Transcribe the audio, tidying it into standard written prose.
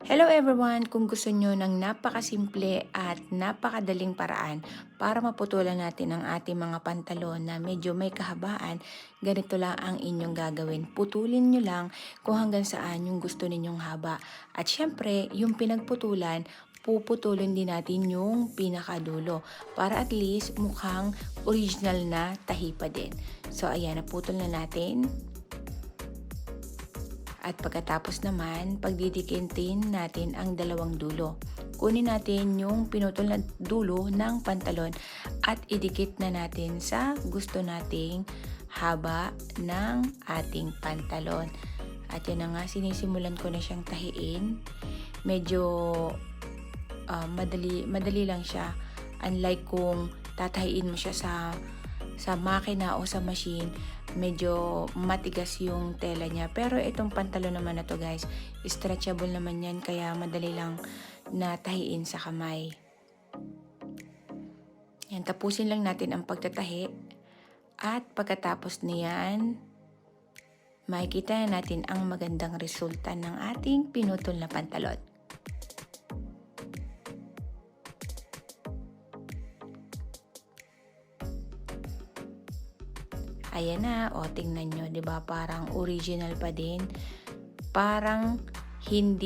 Hello everyone! Kung gusto nyo ng napakasimple at napakadaling paraan para maputulan natin ang ating mga pantalon na medyo may kahabaan, ganito lang ang inyong gagawin. Putulin nyo lang kung hanggang saan yung gusto ninyong haba. At syempre, yung pinagputulan, puputulin din natin yung pinakadulo para at least mukhang original na tahi pa din. So ayan, naputol na natin. At pagkatapos naman, pagdidikitin natin ang dalawang dulo. Kunin natin yung pinutol na dulo ng pantalon at idikit na natin sa gusto nating haba ng ating pantalon. At yan na nga, sinisimulan ko na siyang tahiin. Medyo madali lang siya. Unlike kung tatahiin mo siya sa makina o sa machine, medyo matigas yung tela niya. Pero itong pantalon naman na to guys, stretchable naman yan, kaya madali lang natahiin sa kamay. Yan, tapusin lang natin ang pagtatahi. At pagkatapos niyan, makikita na natin ang magandang resulta ng ating pinutol na pantalon. Ayan na, o tingnan nyo, 'di ba? Parang original pa din. Parang hindi